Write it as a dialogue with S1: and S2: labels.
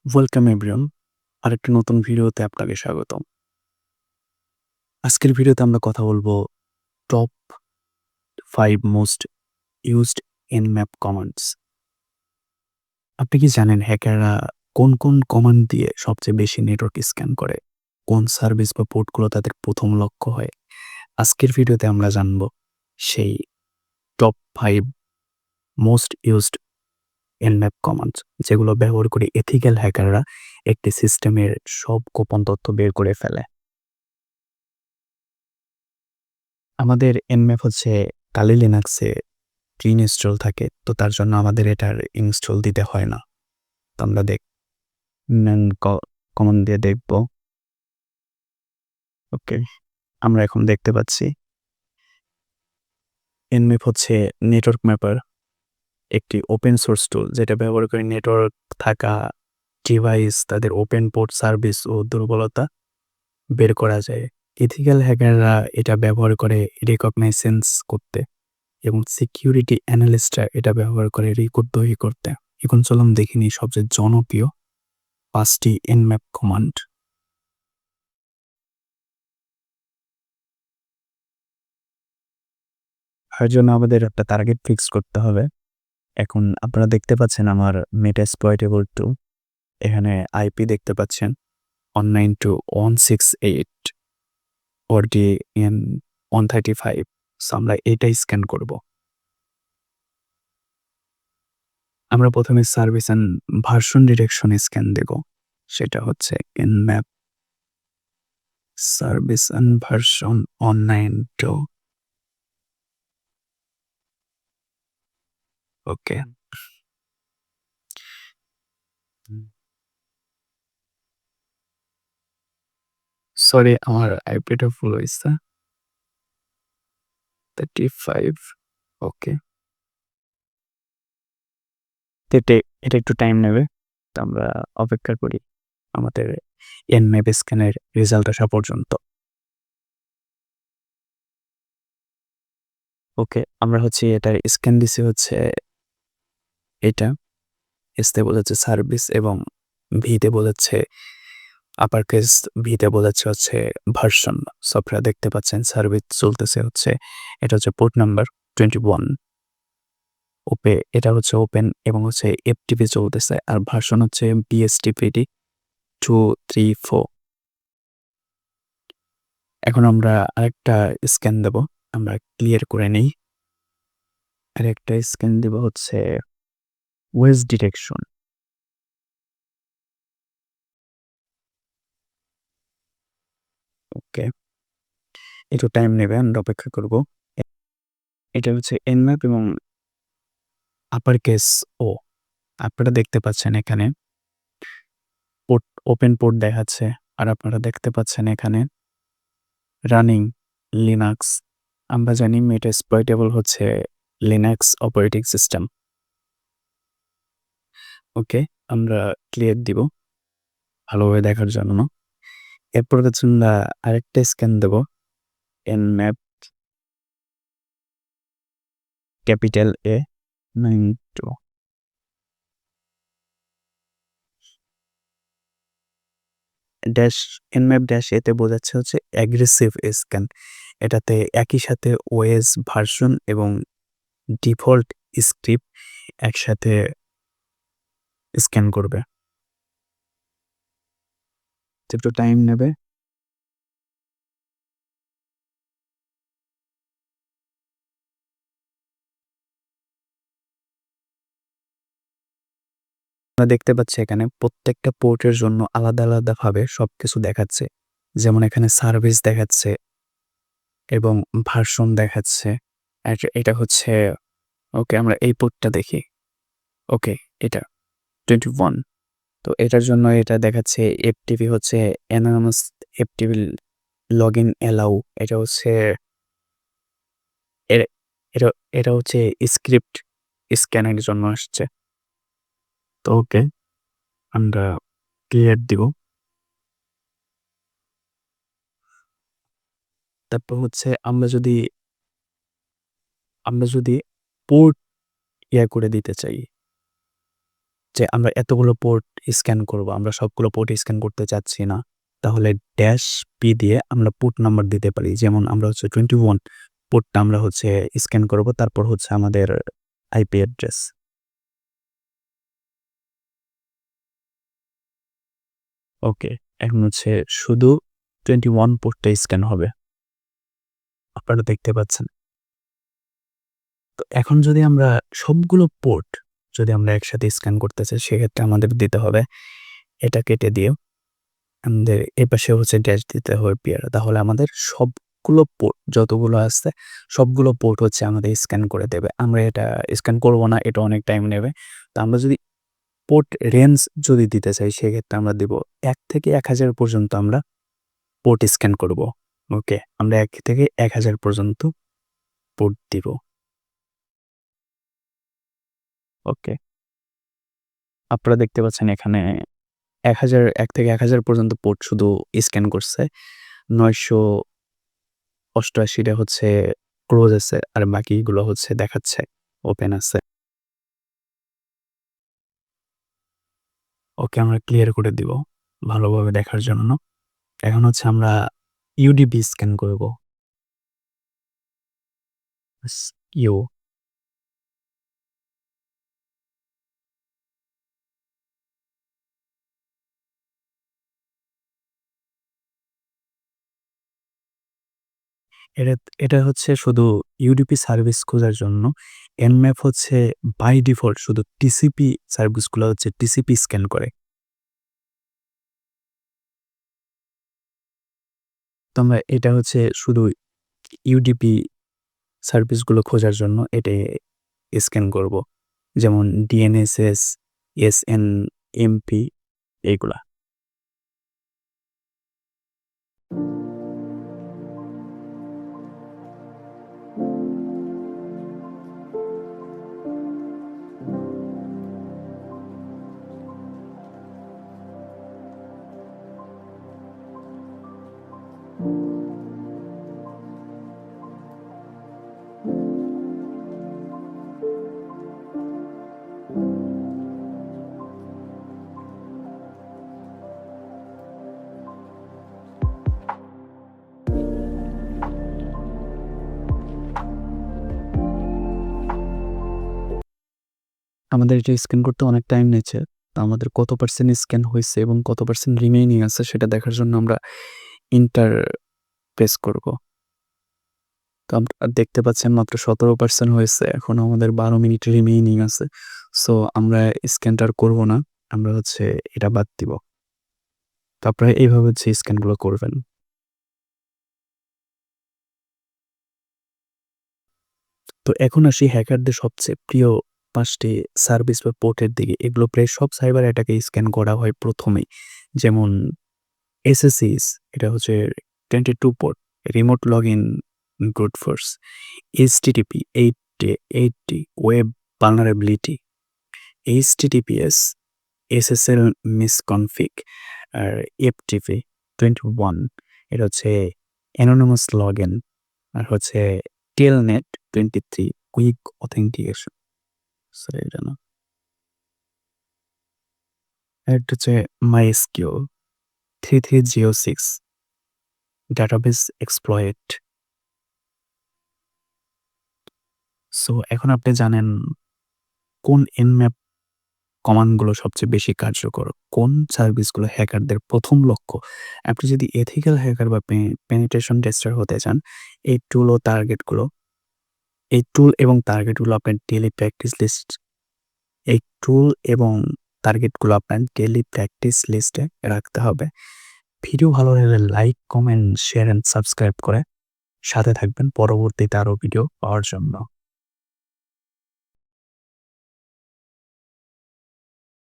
S1: Welcome everyone. আরেকটা নতুন ভিডিওতে আপনাকে স্বাগতম। আজকের ভিডিওতে আমরা কথা বলবো top 5 most used Nmap commands. আপনি কি জানেন হ্যাকাররা কোন কমান্ড দিয়ে সবচেয়ে বেশি নেটওয়ার্ক স্ক্যান করে? কোন সার্ভিস বা পোর্টগুলো তাদের ১ম লক্ষ্য হয়? আজকের ভিডিওতে আমরা জানবো সেই top 5 most used Nmap commands যেগুলো ব্যবহার করে এথিক্যাল হ্যাকাররা একটি সিস্টেমের সব গোপন তথ্য বের করে ফেলে। আমাদের Nmap হচ্ছে Kali Linux-এ প্রি-ইনস্টল থাকে। তো তার জন্য আমাদের এটার ইনস্টল দিতে হয় না। তো আমরা ম্যান কমান্ড দিয়ে দেখব। ওকে। আমরা এখন দেখতে পাচ্ছি Nmap হচ্ছে নেটওয়ার্ক ম্যাপার, একটি ওপেন সোর্স টুল যেটা ব্যবহার করে নেটওয়ার্ক থাকা ডিভাইস, তাদের ওপেন পোর্ট সার্ভিস ও দুর্বলতা বের করা যায়। এথিক্যাল হ্যাকাররা এটা ব্যবহার করে রিকগনাইসেন্স করতে এবং সিকিউরিটি অ্যানালিস্টরা এটা ব্যবহার করে রিপোর্ট তৈরি করতে। এখন চলুন দেখে নিই সবচেয়ে জনপ্রিয় ৫টি Nmap কমান্ড। এর জন্য আমাদের একটা টার্গেট ফিক্স করতে হবে। এখন আপনারা দেখতে পাচ্ছেন আমার Metasploitable 2, এখানে আইপি দেখতে পাচ্ছেন 192.168 ORDN 135। সো আমরা এটাই স্ক্যান করব। আমরা প্রথমে service and version direction scan দেব। সেটা হচ্ছে Nmap service and version 192। Okay. Sorry, আমার আইপিটা ভুল হইছে। 35। ওকে। তো এটা একটু টাইম নেবে। তো আমরা অপেক্ষা করি আমাদের Nmap স্ক্যানের রেজাল্ট আসা পর্যন্ত। ওকে, আমরা হচ্ছে এটার স্ক্যান দিছি হচ্ছে এটা। এস তে বলেছে সার্ভিস এবং ভি তে বলেছে আপার কেস, ভি তে বলেছে হচ্ছে ভার্সন। সো আপনারা দেখতে পাচ্ছেন সার্ভিস চলতেছে হচ্ছে, এটা হচ্ছে পোর্ট নাম্বার 21। এটা হচ্ছে ওপেন এবং হচ্ছে এফটিপি চলতেছে। আর ভার্সন হচ্ছে BSTPD 234। এখন আমরা আরেকটা স্ক্যান দেব। আমরা ক্লিয়ার করে নেই। আরেকটা স্ক্যান দিব হচ্ছে ওয়েজ ডিটেকশন। ওকে, একটু টাইম নেবে, আমরা অপেক্ষা করব। এটা হচ্ছে Nmap এবং আপার কেস ও। আপনারা দেখতে পাচ্ছেন এখানে পোর্ট, ওপেন পোর্ট দেখাচ্ছে। আর আপনারা দেখতে পাচ্ছেন এখানে রানিং লিনাক্স। আমরা জানি Metasploitable হচ্ছে লিনাক্স অপারেটিং সিস্টেম। ওকে, আমরা ক্লিয়ার দিব ভালোভাবে দেখার জন্য। এরপর হচ্ছে আমরা আরেকটা স্ক্যান দেব Nmap capital A 92। Dash Nmap dash এতে বোঝাচ্ছে হচ্ছে অ্যাগ্রেসিভ স্ক্যান। এটাতে একই সাথে ওএস ভার্সন এবং ডিফল্ট স্ক্রিপ্ট একসাথে স্ক্যান করবে। তো একটু টাইম নেবে। আমরা দেখতে পাচ্ছি এখানে প্রত্যেকটা পোর্টের জন্য আলাদাভাবে সবকিছু দেখাচ্ছে। যেমন এখানে সার্ভিস দেখাচ্ছে এবং ভার্সন দেখাচ্ছে। এটা হচ্ছে, ওকে, আমরা এই পোর্টটা দেখি। ওকে, এটা 21। তো এটার জন্য এটা দেখাচ্ছে এফটিপি হচ্ছে অ্যানোনিমাস এফটিপি লগইন অ্যালাউ। এটা হচ্ছে এ এটা এটা হচ্ছে স্ক্রিপ্ট স্ক্যানের জন্য আসছে। তো ওকে, আমরা ক্লিয়ার দিব। তারপর হচ্ছে আমরা যদি পোর্ট করে দিতে চাই, যে আমরা এতগুলো পোর্ট স্ক্যান করব। আমরা সবগুলো পোর্ট স্ক্যান করতে চাচ্ছি না। তাহলে ড্যাশ পি দিয়ে আমরা পোর্ট নাম্বার দিতে পারি। যেমন আমরা হচ্ছে 21 পোর্টটা আমরা হচ্ছে স্ক্যান করব। তারপর হচ্ছে আমাদের আইপি অ্যাড্রেস। ওকে। এখন হচ্ছে শুধু 21 পোর্টটা স্ক্যান হবে। আপনারা দেখতে পাচ্ছেন। তো এখন যদি আমরা সবগুলো পোর্ট যদি আমরা একসাথে স্ক্যান করতে চাই, সেক্ষেত্রে আমাদের দিতে হবে এটা কেটে দিয়ে আমাদের এপাশে হচ্ছে ড্যাশ দিতে হবে পেয়ার। তাহলে আমাদের সবগুলো পোর্ট যতগুলো আছে সবগুলো পোর্ট হচ্ছে আমাদের স্ক্যান করে দেবে। আমরা এটা স্ক্যান করব না, এটা অনেক টাইম নেবে। তো আমরা যদি পোর্ট রেঞ্জ যদি দিতে চাই, সেক্ষেত্রে আমরা দিব ১ থেকে ১,০০০ পর্যন্ত আমরা পোর্ট স্ক্যান করব। ওকে, আমরা ১ থেকে ১,০০০ পর্যন্ত পোর্ট দিব। ওকে, আপনারা দেখতে পাচ্ছেন এখানে ১,০০০ ১ থেকে ১,০০০ পর্যন্ত পোর্ট শুধু স্ক্যান করছে। ৯৮৮ টা হচ্ছে ক্লোজ আছে আর বাকিগুলো হচ্ছে দেখাচ্ছে ওপেন আছে। ওকে, আমরা ক্লিয়ার করে দিব ভালোভাবে দেখার জন্য। এখন হচ্ছে আমরা ইউডিপি স্ক্যান করব। ইউ এটা এটা হচ্ছে শুধু ইউডিপি সার্ভিস খোঁজার জন্য। Nmap হচ্ছে বাই ডিফল্ট শুধু টিসিপি সার্ভিসগুলো হচ্ছে টিসিপি স্ক্যান করে। তো আমরা এটা হচ্ছে শুধু ইউডিপি সার্ভিসগুলো খোঁজার জন্য এটাই স্ক্যান করব। যেমন ডিএনএসএস, এসএনএমপি এইগুলা। আমাদের এটা স্ক্যান করতে অনেক টাইম নিচ্ছে। তো আমাদের কত পার্সেন্ট স্ক্যান হইছে এবং কত পার্সেন্ট রিমেইনিং আছে সেটা দেখার জন্য আমরা ইন্টার প্রেস করব। তো আপনারা দেখতে পাচ্ছেন মাত্র ১৭% হয়েছে। এখনো আমাদের ১২ মিনিট রিমেইনিং আছে। সো আমরা স্ক্যানটা আর করব না। আমরা হচ্ছে এটা বাদ দিব। তো আপনারা এইভাবে হচ্ছে স্ক্যানগুলো করবেন। তো এখন আসি হ্যাকারদের সবচেয়ে প্রিয় ৫ টি সার্ভিস বা পোর্টের দিকে। এগুলো প্রায় সব সাইবার অ্যাটাকে স্ক্যান করা হয় ১ম এই। যেমন SSIS এটা হচ্ছে 22 port, remote login brute force, HTTP 80 web vulnerability, HTTPS SSL misconfig আর FTP 21 এটা হচ্ছে অ্যানোনিমাস লগইন আর হচ্ছে টেলনেট 23 কুইক অথেন্টিকেশন। সরি এটা না। আরেকটা হচ্ছে MySQL 3306 ডাটাবেস এক্সপ্লয়েট। সো এখন আপনি জানেন কোন Nmap কমান্ডগুলো সবচেয়ে বেশি কার্যকর, কোন সার্ভিসগুলো হ্যাকারদের ১ম লক্ষ্য। আপনি যদি এথিক্যাল হ্যাকার বা পেনিট্রেশন টেস্টার হতে চান, এই টুল ও টার্গেটগুলো এই টুল এবং টার্গেটগুলো আপনার ডেইলি প্র্যাকটিস লিস্ট এই টুল এবং টার্গেটগুলো আপনার ডেইলি প্র্যাকটিস লিস্টে রাখতে হবে। ভিডিও ভালো লাগলে like, comment, share and subscribe করে সাথে থাকবেন পরবর্তীতে আরও ভিডিও পাওয়ার জন্য।